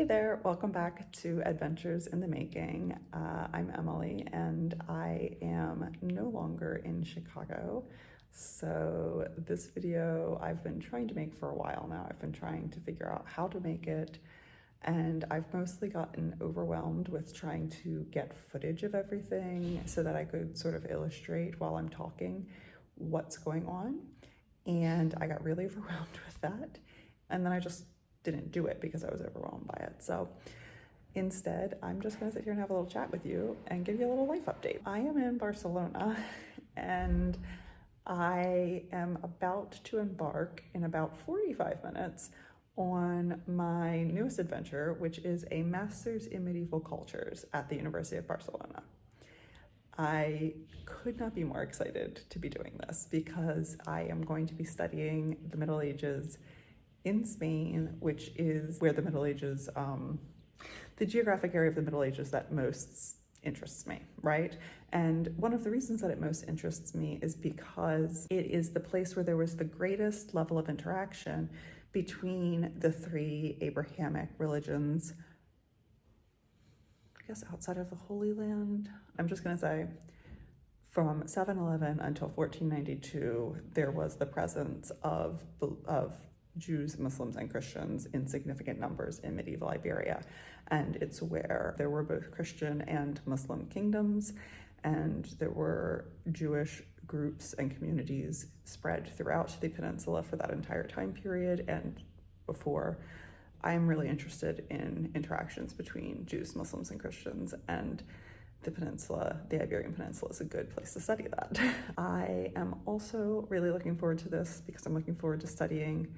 there, welcome back to Adventures in the Making. I'm Emily and I am no longer in Chicago. So this video I've been trying to make for a while now. I've been trying to figure out how to make it, and I've mostly gotten overwhelmed with trying to get footage of everything so that I could sort of illustrate while I'm talking what's going on. And I got really overwhelmed with that. And then I just didn't do it because I was overwhelmed by it. So instead, I'm just gonna sit here and have a little chat with you and give you a little life update. I am in Barcelona and I am about to embark in about 45 minutes on my newest adventure, which is a master's in medieval cultures at the University of Barcelona. I could not be more excited to be doing this because I am going to be studying the Middle Ages in Spain, which is where the Middle Ages, the geographic area of the Middle Ages that most interests me, right? And one of the reasons that it most interests me is because it is the place where there was the greatest level of interaction between the three Abrahamic religions, I guess outside of the Holy Land. I'm just gonna say from 711 until 1492, there was the presence of Jews, Muslims, and Christians in significant numbers in medieval Iberia. And it's where there were both Christian and Muslim kingdoms, and there were Jewish groups and communities spread throughout the peninsula for that entire time period and before. I'm really interested in interactions between Jews, Muslims, and Christians, and the peninsula, the Iberian Peninsula, is a good place to study that. I am also really looking forward to this because I'm looking forward to studying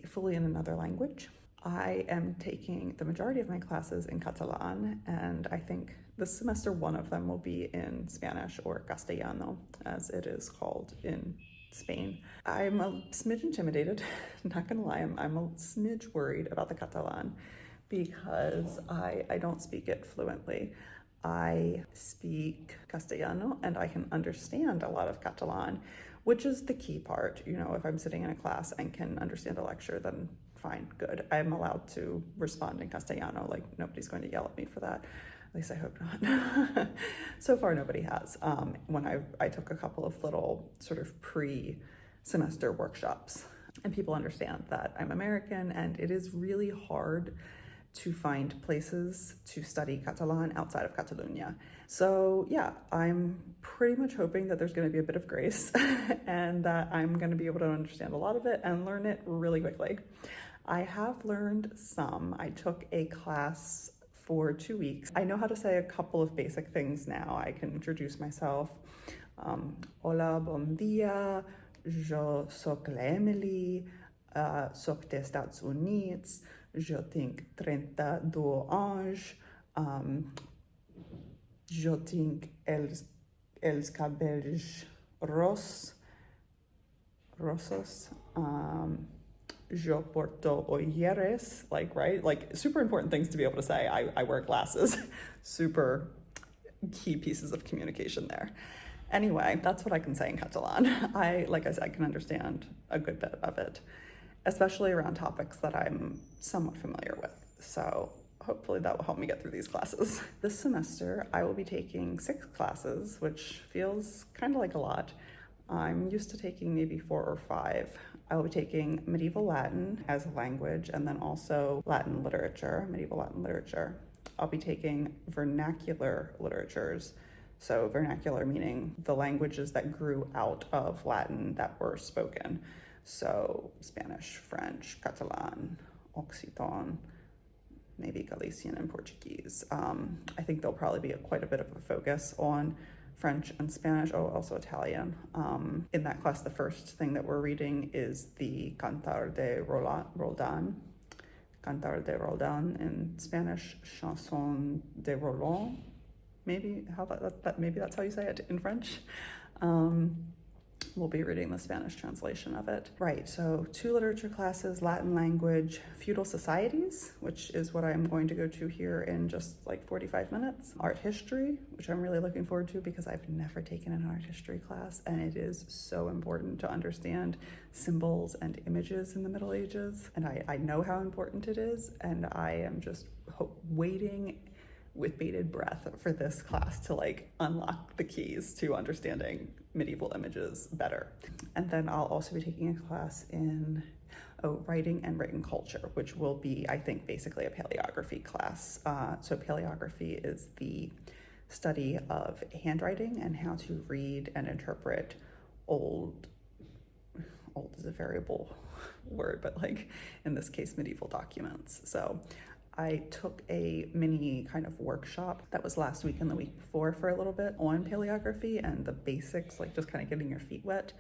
fully in another language. I am taking the majority of my classes in Catalan, and I think this semester one of them will be in Spanish, or Castellano, as it is called in Spain. I'm a smidge intimidated, not gonna lie, I'm a smidge worried about the Catalan because I don't speak it fluently. I speak Castellano and I can understand a lot of Catalan, which is the key part. You know, if I'm sitting in a class and can understand a lecture, then fine, good. I'm allowed to respond in Castellano, like nobody's going to yell at me for that. At least I hope not. So far, nobody has. When I took a couple of little sort of pre-semester workshops, and people understand that I'm American and it is really hard to find places to study Catalan outside of Catalonia. So yeah, I'm pretty much hoping that there's going to be a bit of grace and that I'm going to be able to understand a lot of it and learn it really quickly. I have learned some. I took a class for 2 weeks. I know how to say a couple of basic things now. I can introduce myself. Hola, bon dia, jo soc l'Emily, soc dels Estats Units, jo tinc 32 anys, jo tinc els cabells rossos, jo porto ulleres, like, right? Like, super important things to be able to say. I wear glasses. Super key pieces of communication there. Anyway, that's what I can say in Catalan. Like I said, I can understand a good bit of it, especially around topics that I'm somewhat familiar with. So hopefully that will help me get through these classes. This semester, I will be taking 6 classes, which feels kind of like a lot. I'm used to taking maybe 4 or 5. I will be taking medieval Latin as a language, and then also Latin literature, medieval Latin literature. I'll be taking vernacular literatures. So vernacular meaning the languages that grew out of Latin that were spoken. So Spanish, French, Catalan, Occitan, maybe Galician and Portuguese. I think there'll probably be quite a bit of a focus on French and Spanish, also Italian. In that class, the first thing that we're reading is the Cantar de Roldan. Cantar de Roldan in Spanish, Chanson de Roland. Maybe maybe that's how you say it in French. We'll be reading the Spanish translation of it. Right, so 2 literature classes, Latin language, feudal societies, which is what I'm going to go to here in just like 45 minutes. Art history, which I'm really looking forward to because I've never taken an art history class, and it is so important to understand symbols and images in the Middle Ages. And I know how important it is, and I am just waiting with bated breath for this class to like unlock the keys to understanding medieval images better. And then I'll also be taking a class in writing and written culture, which will be, I think, basically a paleography class. So paleography is the study of handwriting and how to read and interpret old is a variable word, but like in this case, medieval documents. So I took a mini kind of workshop that was last week and the week before for a little bit on paleography and the basics, like just kind of getting your feet wet.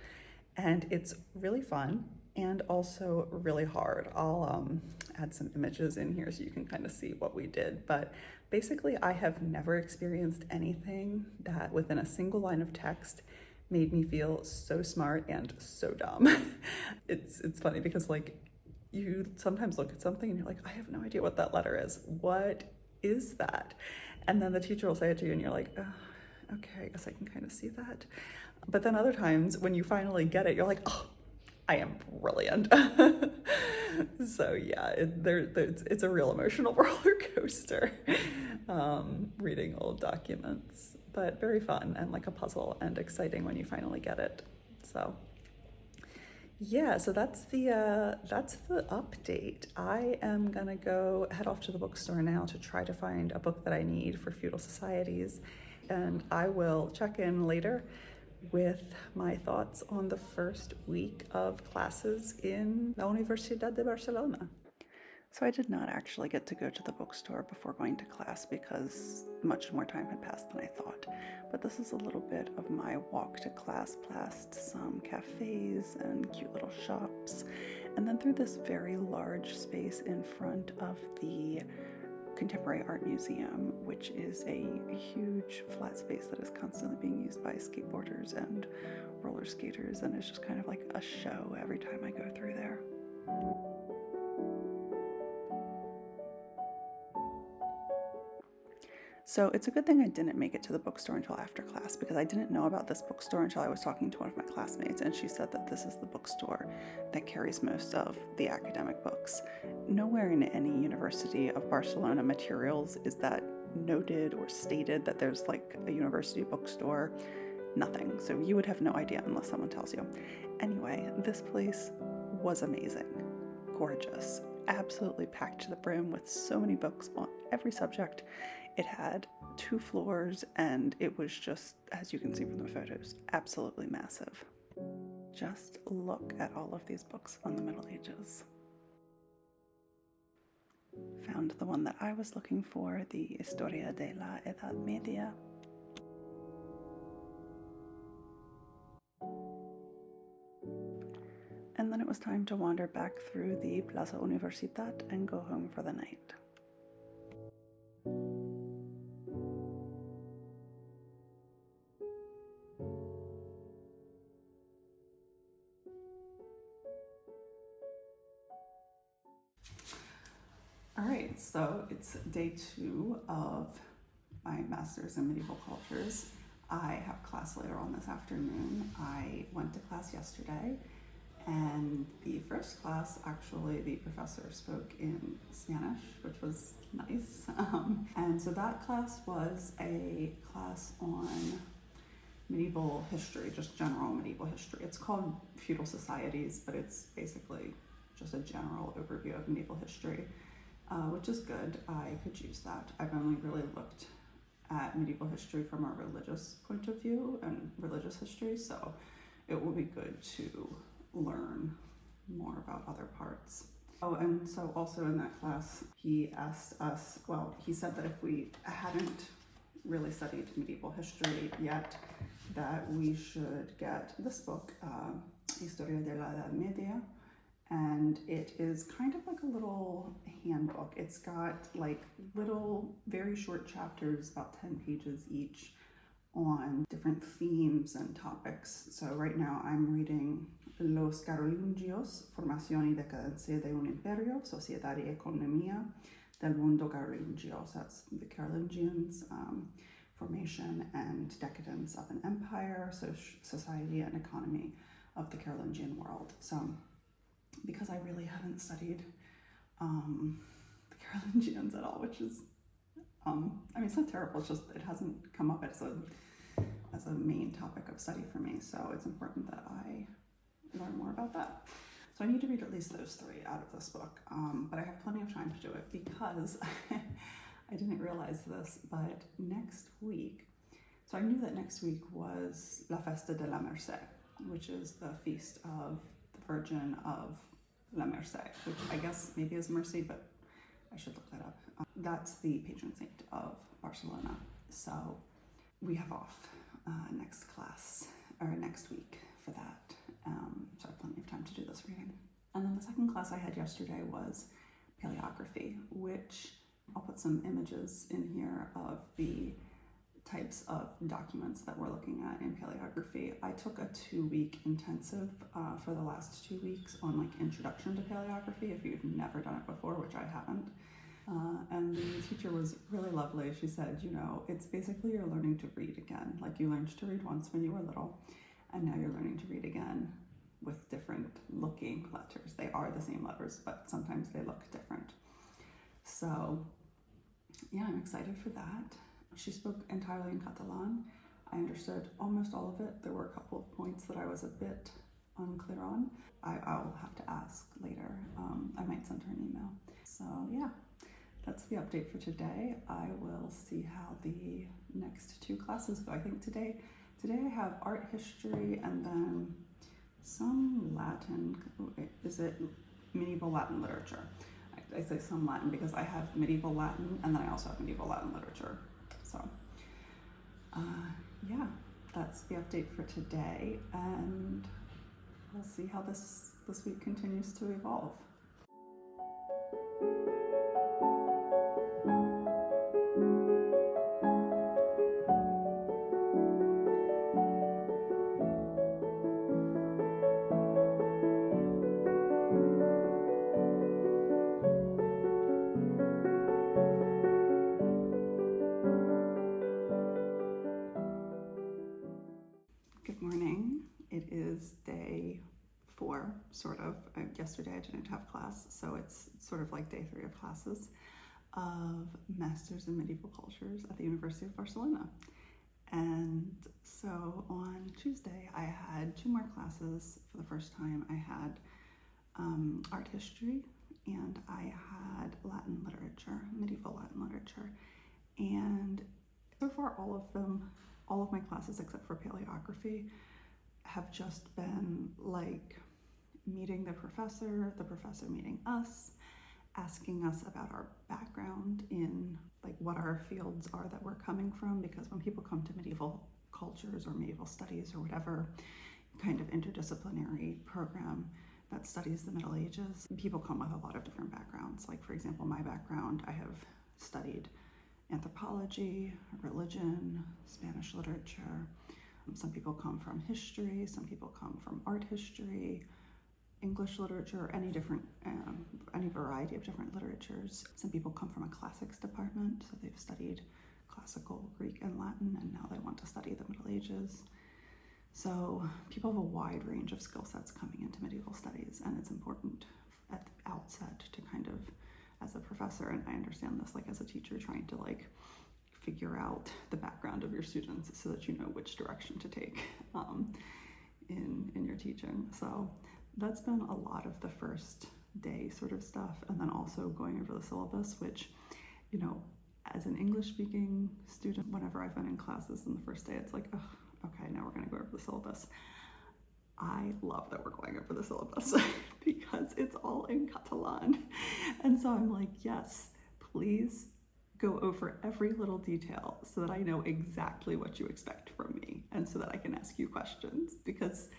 And it's really fun and also really hard. I'll add some images in here so you can kind of see what we did. But basically, I have never experienced anything that within a single line of text made me feel so smart and so dumb. It's funny because like, you sometimes look at something and you're like, I have no idea what that letter is. What is that? And then the teacher will say it to you and you're like, oh, okay, I guess I can kind of see that. But then other times when you finally get it, you're like, oh, I am brilliant. So yeah, it's a real emotional roller coaster, reading old documents, but very fun and like a puzzle and exciting when you finally get it. So yeah, so that's the update. I am gonna go head off to the bookstore now to try to find a book that I need for feudal societies, and I will check in later with my thoughts on the first week of classes in La Universidad de Barcelona. So I did not actually get to go to the bookstore before going to class because much more time had passed than I thought. But this is a little bit of my walk to class past some cafes and cute little shops, and then through this very large space in front of the Contemporary Art Museum, which is a huge flat space that is constantly being used by skateboarders and roller skaters, and it's just kind of like a show every time I go through there. So it's a good thing I didn't make it to the bookstore until after class, because I didn't know about this bookstore until I was talking to one of my classmates, and she said that this is the bookstore that carries most of the academic books. Nowhere in any University of Barcelona materials is that noted or stated that there's like a university bookstore. Nothing. So you would have no idea unless someone tells you. Anyway, this place was amazing. Gorgeous. Absolutely packed to the brim with so many books on every subject. It had 2 floors and it was just, as you can see from the photos, absolutely massive. Just look at all of these books on the Middle Ages. Found the one that I was looking for, the Historia de la Edad Media. And then it was time to wander back through the Plaza Universitat and go home for the night. All right, so it's day 2 of my master's in medieval cultures. I have class later on this afternoon. I went to class yesterday, and the first class, actually, the professor spoke in Spanish, which was nice. And so that class was a class on medieval history, just general medieval history. It's called Feudal Societies, but it's basically just a general overview of medieval history, which is good. I could use that. I've only really looked at medieval history from a religious point of view and religious history, so it will be good to learn more about other parts. Oh, and so also in that class, he asked us, well, he said that if we hadn't really studied medieval history yet, that we should get this book, Historia de la Edad Media, and it is kind of like a little handbook. It's got like little, very short chapters, about 10 pages each, on different themes and topics. So right now I'm reading Los Carolingios, Formación y Decadencia de un Imperio, Sociedad y Economía del Mundo Carolingio. So that's the Carolingians, formation and decadence of an empire, society and economy of the Carolingian world. So because I really haven't studied the Carolingians at all, which is, I mean, it's not terrible, it's just it hasn't come up as a main topic of study for me. So it's important that I learn more about that. So I need to read at least those 3 out of this book, but I have plenty of time to do it because I didn't realize this, but next week, so I knew that next week was La Festa de la Merced, which is the feast of the Virgin of La Merced, which I guess maybe is Mercy, but I should look that up. That's the patron saint of Barcelona. So we have off next week for that. So I have plenty of time to do this reading. And then the second class I had yesterday was paleography, which I'll put some images in here of the types of documents that we're looking at in paleography. I took a 2-week intensive for the last 2 weeks on like introduction to paleography if you've never done it before, which I haven't. And the teacher was really lovely. She said, you know, it's basically you're learning to read again. Like you learned to read once when you were little, and now you're learning to read again with different looking letters. They are the same letters, but sometimes they look different. So yeah, I'm excited for that. She spoke entirely in Catalan. I understood almost all of it. There were a couple of points that I was a bit unclear on. I'll have to ask later. I might send her an email. So yeah, that's the update for today. I will see how the next 2 classes go. I think today I have art history and then some Latin. Is it medieval Latin literature? I say some Latin because I have medieval Latin and then I also have medieval Latin literature. So yeah, that's the update for today, and we'll see how this week continues to evolve. Good morning. It is day 4, sort of. Yesterday I didn't have class, so it's sort of like day 3 of classes of Masters in Medieval Cultures at the University of Barcelona. And so on Tuesday I had 2 more classes for the first time. I had art history and I had Latin literature, medieval Latin literature. And so far all of my classes except for paleography have just been like meeting the professor meeting us, asking us about our background in like what our fields are that we're coming from, because when people come to medieval cultures or medieval studies or whatever kind of interdisciplinary program that studies the Middle Ages, people come with a lot of different backgrounds. Like for example, my background, I have studied anthropology, religion, Spanish literature. Some people come from history, some people come from art history, English literature, any variety of different literatures. Some people come from a classics department, so they've studied classical Greek and Latin, and now they want to study the Middle Ages. So people have a wide range of skill sets coming into medieval studies, and it's important at the outset to kind of, as a professor, and I understand this like as a teacher, trying to like figure out the background of your students so that you know which direction to take in your teaching. So that's been a lot of the first day sort of stuff, and then also going over the syllabus, which, you know, as an English speaking student, whenever I've been in classes in the first day, it's like, oh, okay, now we're gonna go over the syllabus. I love that we're going over the syllabus because it's all in Catalan. And so I'm like, yes, please go over every little detail so that I know exactly what you expect from me and so that I can ask you questions. Because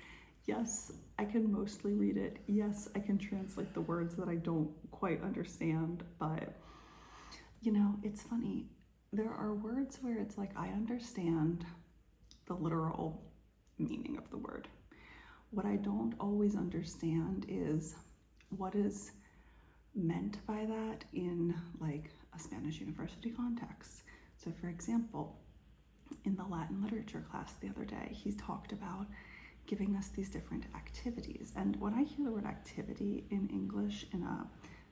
yes, I can mostly read it. Yes, I can translate the words that I don't quite understand, but you know, it's funny. There are words where it's like, I understand the literal meaning of the word. What I don't always understand is what is meant by that in like a Spanish university context. So for example, in the Latin literature class the other day, he talked about giving us these different activities. And when I hear the word activity in English in a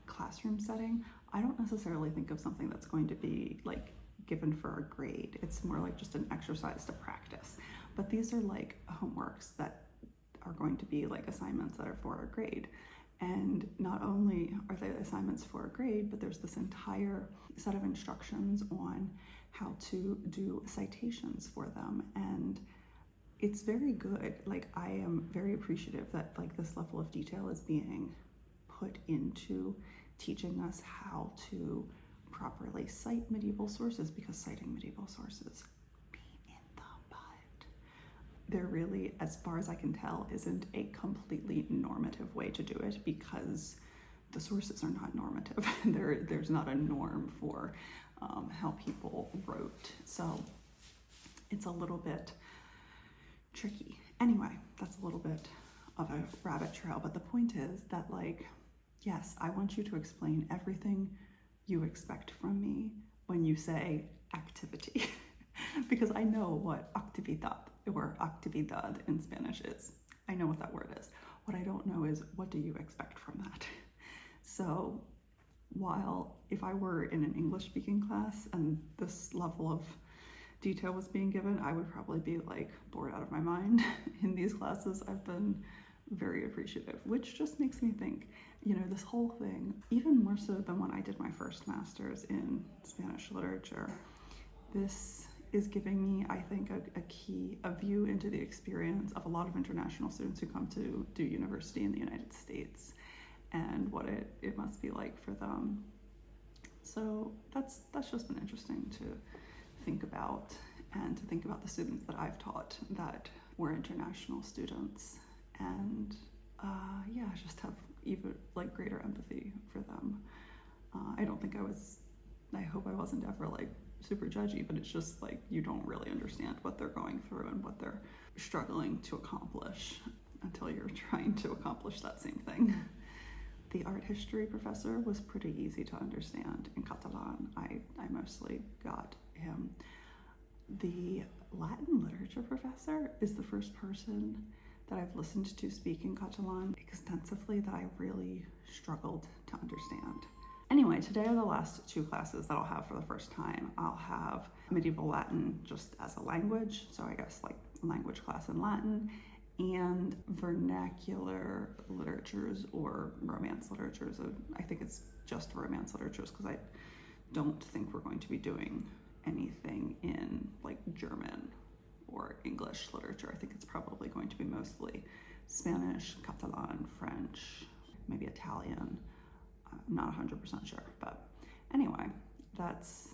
classroom setting, I don't necessarily think of something that's going to be like given for a grade. It's more like just an exercise to practice. But these are like homeworks that are going to be like assignments that are for a grade. And not only are they assignments for a grade, but there's this entire set of instructions on how to do citations for them. And it's very good. Like, I am very appreciative that like this level of detail is being put into teaching us how to properly cite medieval sources, because citing medieval sources pain in the butt. There really, as far as I can tell, isn't a completely normative way to do it, because the sources are not normative. There's not a norm for how people wrote. So it's a little bit tricky. Anyway, that's a little bit of a rabbit trail, but the point is that, like, yes, I want you to explain everything you expect from me when you say activity, because I know what actividad or actividad in Spanish is. I know what that word is. What I don't know is, what do you expect from that? So while if I were in an English speaking class and this level of detail was being given, I would probably be like bored out of my mind. In these classes, I've been very appreciative, which just makes me think, you know, this whole thing, even more so than when I did my first master's in Spanish literature, this is giving me, I think, a view into the experience of a lot of international students who come to do university in the United States, and what it must be like for them. So that's just been interesting to think about, and to think about the students that I've taught that were international students, and yeah, just have even like greater empathy for them. I hope I wasn't ever like super judgy, but it's just like you don't really understand what they're going through and what they're struggling to accomplish until you're trying to accomplish that same thing. The art history professor was pretty easy to understand in Catalan. I mostly got him. The Latin literature professor is the first person that I've listened to speak in Catalan extensively that I really struggled to understand. Anyway, today are the last two classes that I'll have for the first time. I'll have medieval Latin just as a language, so I guess like a language class in Latin, and vernacular literatures or romance literatures. I think it's just romance literatures, because I don't think we're going to be doing anything in like German or English literature. I think it's probably going to be mostly Spanish, Catalan, French, maybe Italian. I'm not 100% sure, but anyway, that's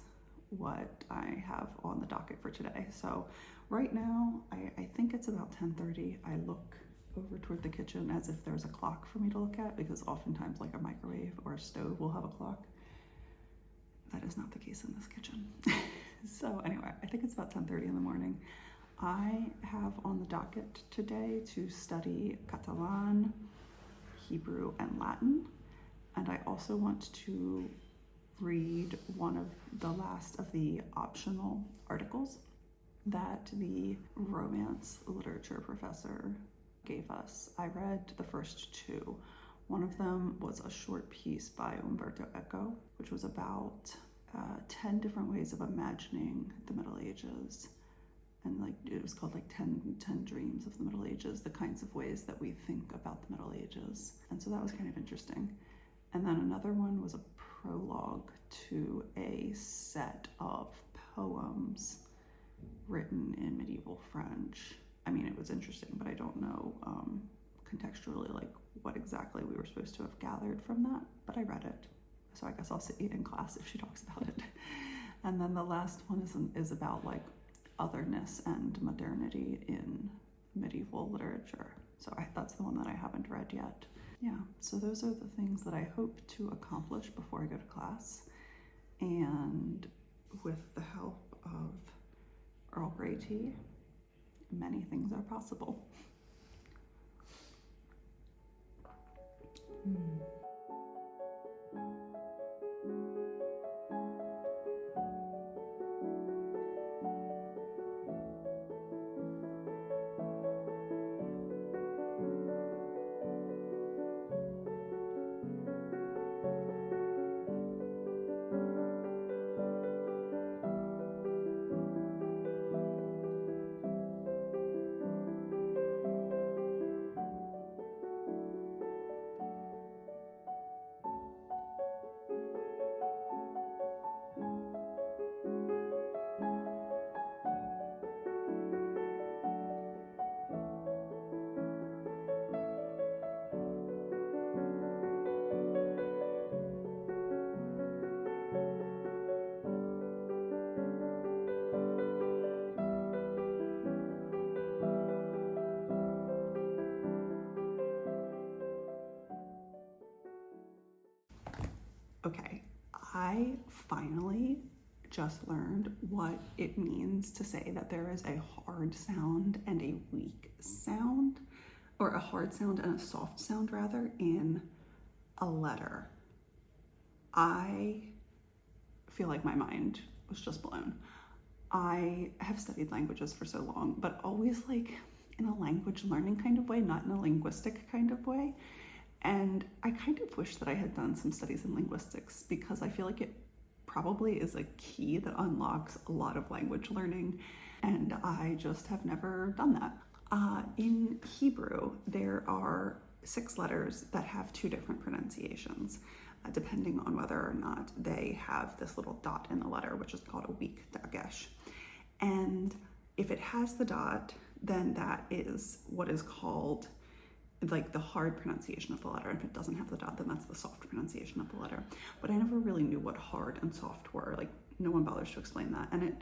what I have on the docket for today. So right now, I think it's about 10:30. I look over toward the kitchen as if there's a clock for me to look at, because oftentimes like a microwave or a stove will have a clock. That is not the case in this kitchen. So anyway, I think it's about 10:30 in the morning. I have on the docket today to study Catalan, Hebrew, and Latin. And I also want to read one of the last of the optional articles that the romance literature professor gave us. I read the first two. One of them was a short piece by Umberto Eco, which was about 10 different ways of imagining the Middle Ages. And like it was called like 10 Dreams of the Middle Ages, the kinds of ways that we think about the Middle Ages. And so that was kind of interesting. And then another one was a prologue to a set of poems written in medieval French. I mean, it was interesting, but I don't know contextually like what exactly we were supposed to have gathered from that, but I read it. So I guess I'll see in class if she talks about it. And then the last one is about like otherness and modernity in medieval literature. So that's the one that I haven't read yet. Yeah, so those are the things that I hope to accomplish before I go to class. And with the help of Earl Grey tea many things are possible. Okay, I finally just learned what it means to say that there is a hard sound and a weak sound, or a hard sound and a soft sound rather, in a letter. I feel like my mind was just blown. I have studied languages for so long, but always like in a language learning kind of way, not in a linguistic kind of way. And I kind of wish that I had done some studies in linguistics, because I feel like it probably is a key that unlocks a lot of language learning, and I just have never done that. In Hebrew, there are 6 letters that have 2 different pronunciations, depending on whether or not they have this little dot in the letter, which is called a weak dagesh. And if it has the dot, then that is what is called like the hard pronunciation of the letter. If it doesn't have the dot, then that's the soft pronunciation of the letter. But I never really knew what hard and soft were. Like, no one bothers to explain that. And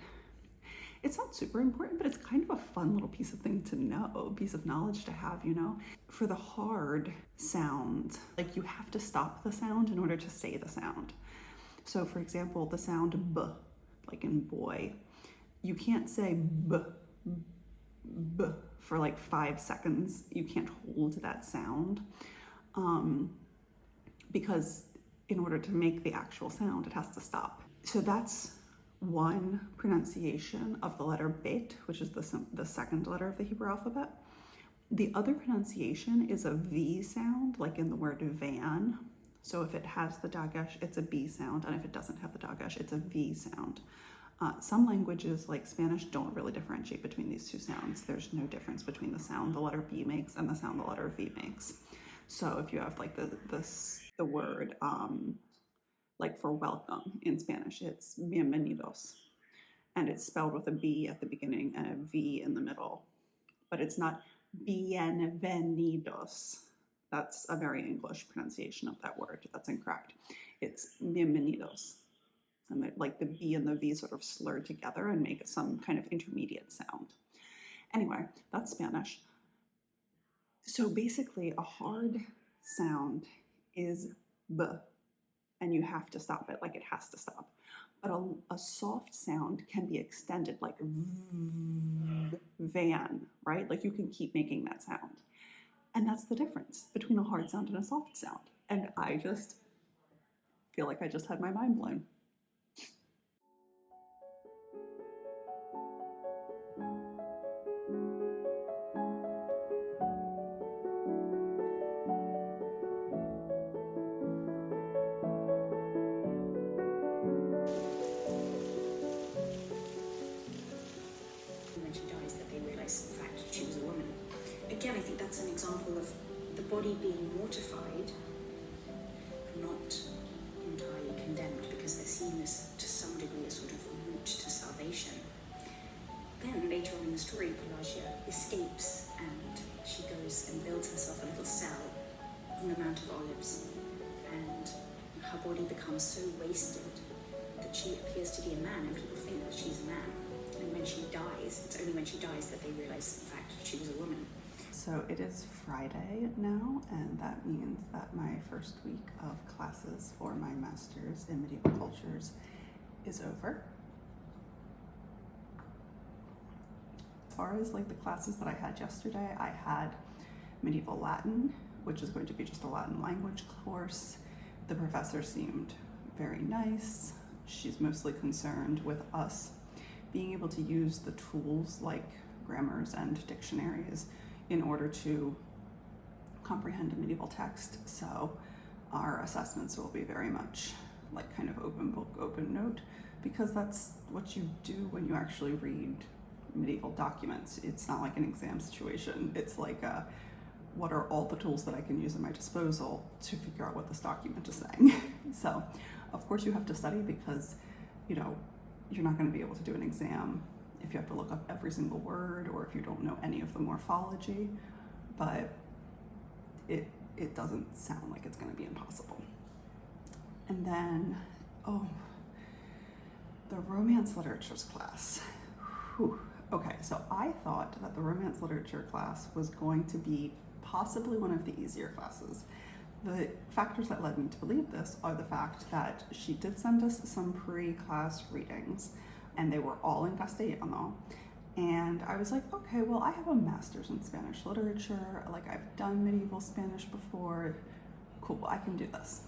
it's not super important, but it's kind of a fun little piece of thing to know, piece of knowledge to have, you know? For the hard sound, like, you have to stop the sound in order to say the sound. So for example, the sound b, like in boy, you can't say b for like 5 seconds. You can't hold that sound, because in order to make the actual sound, it has to stop. So that's one pronunciation of the letter bet, which is the second letter of the Hebrew alphabet. The other pronunciation is a V sound, like in the word van. So if it has the dagesh, it's a B sound, and if it doesn't have the dagesh, it's a V sound. Some languages, like Spanish, don't really differentiate between these 2 sounds. There's no difference between the sound the letter B makes and the sound the letter V makes. So if you have like the word, like for welcome in Spanish, it's bienvenidos, and it's spelled with a B at the beginning and a V in the middle, but it's not bienvenidos. That's a very English pronunciation of that word. That's incorrect. It's bienvenidos. And like the B and the V sort of slur together and make some kind of intermediate sound. Anyway, that's Spanish. So basically, a hard sound is b, and you have to stop it, like it has to stop. But a soft sound can be extended, like van, right? Like you can keep making that sound. And that's the difference between a hard sound and a soft sound. And I just feel like I just had my mind blown. When she dies, that they realise, in fact, she was a woman. Again, I think that's an example of the body being mortified, not entirely condemned, because they're seen as, to some degree, a sort of route to salvation. Then later on in the story, Pelagia escapes and she goes and builds herself a little cell on the Mount of Olives, and her body becomes so wasted that she appears to be a man, and people think that she's a man. And when she dies, it's only when she dies that they realize, in fact, she was a woman. So it is Friday now, and that means that my first week of classes for my master's in medieval cultures is over. far as like the classes that I had yesterday, I had medieval Latin, which is going to be just a Latin language course. The professor seemed very nice. She's mostly concerned with us being able to use the tools like grammars and dictionaries in order to comprehend a medieval text. So our assessments will be very much like kind of open book, open note, because that's what you do when you actually read medieval documents. It's not like an exam situation. It's like what are all the tools that I can use at my disposal to figure out what this document is saying. So of course you have to study, because you know you're not going to be able to do an exam if you have to look up every single word or if you don't know any of the morphology, but it doesn't sound like it's going to be impossible. And then, the romance literatures class. Whew. Okay, so I thought that the romance literature class was going to be possibly one of the easier classes. The factors that led me to believe this are the fact that she did send us some pre-class readings, and they were all in Castellano. And I was like, okay, well, I have a master's in Spanish literature. Like, I've done medieval Spanish before. Cool, I can do this.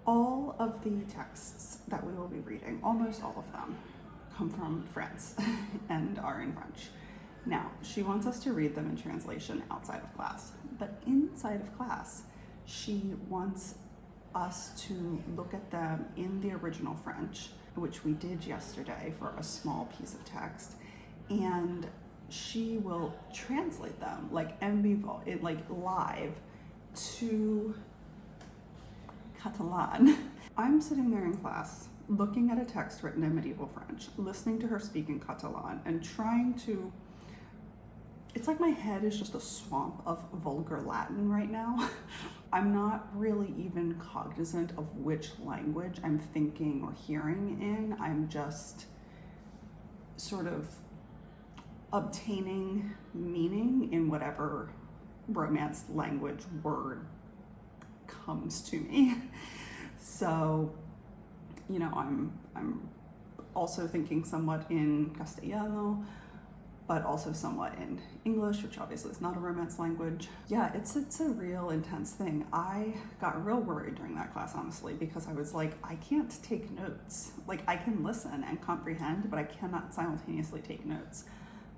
All of the texts that we will be reading, almost all of them, come from France and are in French. Now, she wants us to read them in translation outside of class, but inside of class, she wants us to look at them in the original French, which we did yesterday for a small piece of text, and she will translate them like en vivo, live to Catalan. I'm sitting there in class looking at a text written in medieval French, listening to her speak in Catalan, and trying to, it's like my head is just a swamp of vulgar Latin right now. I'm not really even cognizant of which language I'm thinking or hearing in. I'm just sort of obtaining meaning in whatever Romance language word comes to me. So, you know, I'm also thinking somewhat in Castellano, but also somewhat in English, which obviously is not a Romance language. Yeah, it's a real intense thing. I got real worried during that class, honestly, because I was like, I can't take notes. Like, I can listen and comprehend, but I cannot simultaneously take notes.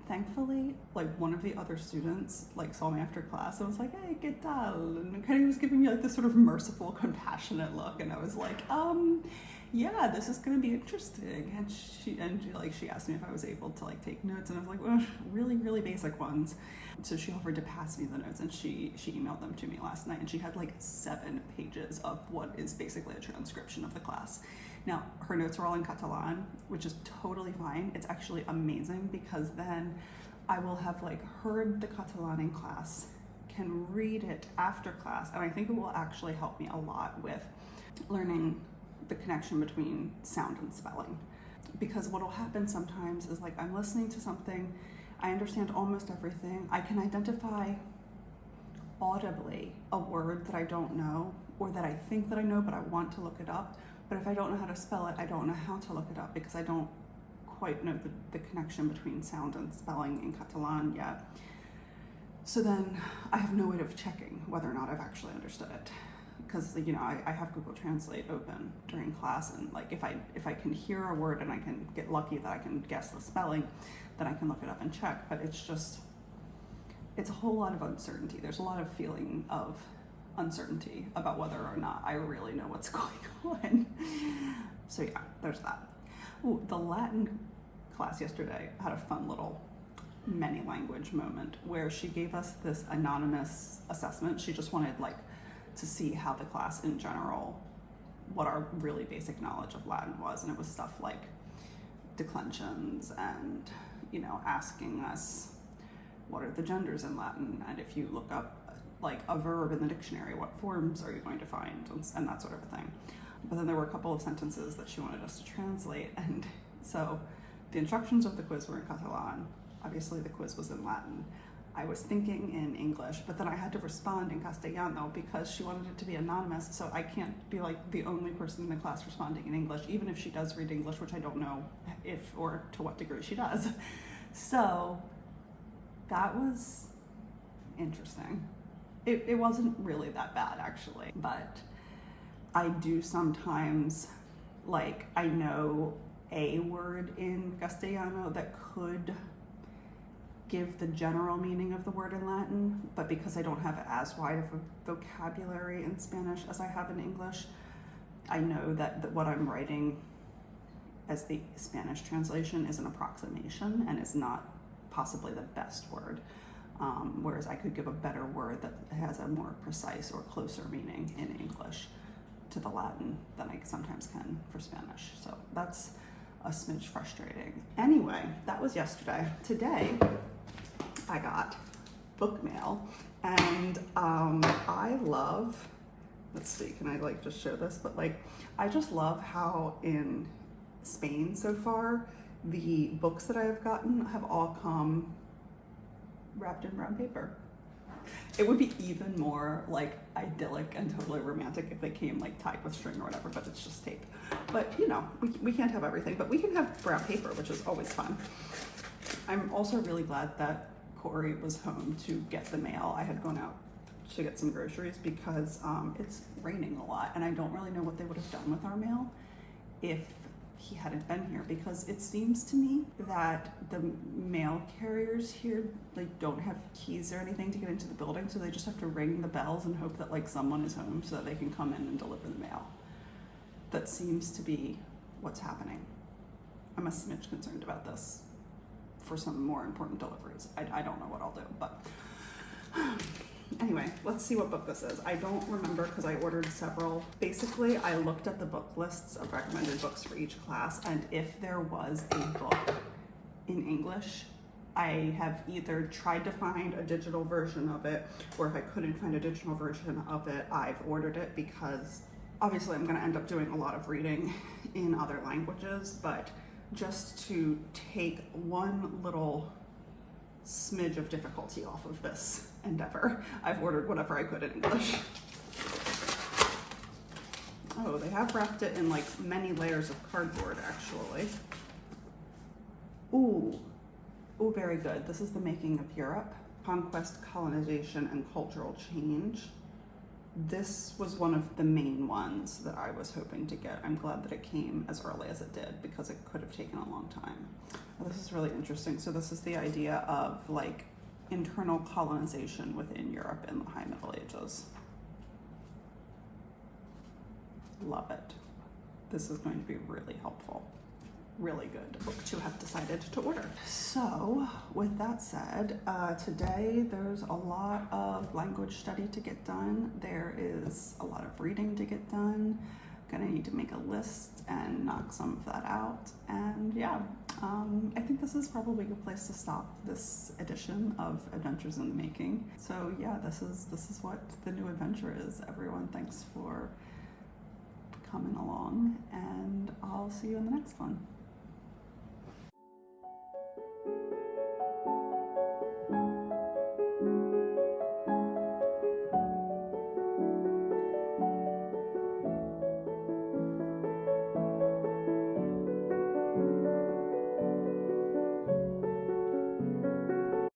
Thankfully, like, one of the other students like saw me after class and was like, hey, ¿qué tal? And kind of was giving me like this sort of merciful, compassionate look, and I was like, yeah, this is gonna be interesting. And she asked me if I was able to like take notes, and I was like, well, really basic ones. So she offered to pass me the notes, and she emailed them to me last night, and she had like 7 pages of what is basically a transcription of the class. Now, her notes are all in Catalan, which is totally fine. It's actually amazing, because then I will have like heard the Catalan in class, can read it after class, and I think it will actually help me a lot with learning the connection between sound and spelling. Because what will happen sometimes is like I'm listening to something, I understand almost everything, I can identify audibly a word that I don't know, or that I think that I know but I want to look it up. But if I don't know how to spell it, I don't know how to look it up, because I don't quite know the connection between sound and spelling in Catalan yet. So then I have no way of checking whether or not I've actually understood it. Because, you know, I have Google Translate open during class, and like if I can hear a word and I can get lucky that I can guess the spelling, then I can look it up and check. But it's a whole lot of uncertainty. There's a lot of feeling of uncertainty about whether or not I really know what's going on. So yeah, there's that. Ooh, the Latin class yesterday had a fun little many language moment where she gave us this anonymous assessment. She just wanted like to see how the class in general, what our really basic knowledge of Latin was, and it was stuff like declensions and, you know, asking us what are the genders in Latin, and if you look up like a verb in the dictionary, what forms are you going to find, and that sort of a thing. But then there were a couple of sentences that she wanted us to translate, and so the instructions of the quiz were in Catalan. Obviously the quiz was in Latin, I was thinking in English, but then I had to respond in Castellano because she wanted it to be anonymous, so I can't be like the only person in the class responding in English, even if she does read English, which I don't know if or to what degree she does. So that was interesting. It wasn't really that bad actually, but I do sometimes, like, I know a word in Castellano that could give the general meaning of the word in Latin, but because I don't have as wide of a vocabulary in Spanish as I have in English, I know that what I'm writing as the Spanish translation is an approximation and is not possibly the best word, whereas I could give a better word that has a more precise or closer meaning in English to the Latin than I sometimes can for Spanish. So that's a smidge frustrating. Anyway, that was yesterday. Today, I got book mail, and I love, let's see, can I like just show this? But like, I just love how in Spain so far, the books that I have gotten have all come wrapped in brown paper. It would be even more like idyllic and totally romantic if they came like tied with string or whatever, but it's just tape. But you know, we can't have everything, but we can have brown paper, which is always fun. I'm also really glad that Corey was home to get the mail. I had gone out to get some groceries because it's raining a lot, and I don't really know what they would have done with our mail if he hadn't been here, because it seems to me that the mail carriers here like don't have keys or anything to get into the building, so they just have to ring the bells and hope that like someone is home so that they can come in and deliver the mail. That seems to be what's happening. I'm a smidge concerned about this for some more important deliveries. I don't know what I'll do, but anyway, let's see what book this is. I don't remember because I ordered several. Basically, I looked at the book lists of recommended books for each class, and if there was a book in English, I have either tried to find a digital version of it, or if I couldn't find a digital version of it, I've ordered it, because obviously I'm going to end up doing a lot of reading in other languages, but just to take one little smidge of difficulty off of this endeavor, I've ordered whatever I could in English. Oh, they have wrapped it in like many layers of cardboard actually. Ooh, very good. This is The Making of Europe, Conquest, Colonization, and Cultural Change. This was one of the main ones that I was hoping to get. I'm glad that it came as early as it did, because it could have taken a long time. Well, this is really interesting. So this is the idea of like internal colonization within Europe in the High Middle Ages. Love it. This is going to be really helpful. Really good book to have decided to order. So with that said, today there's a lot of language study to get done. There is a lot of reading to get done. Gonna need to make a list and knock some of that out. And yeah, I think this is probably a good place to stop this edition of Adventures in the Making. So yeah, this is what the new adventure is. Everyone, thanks for coming along, and I'll see you in the next one.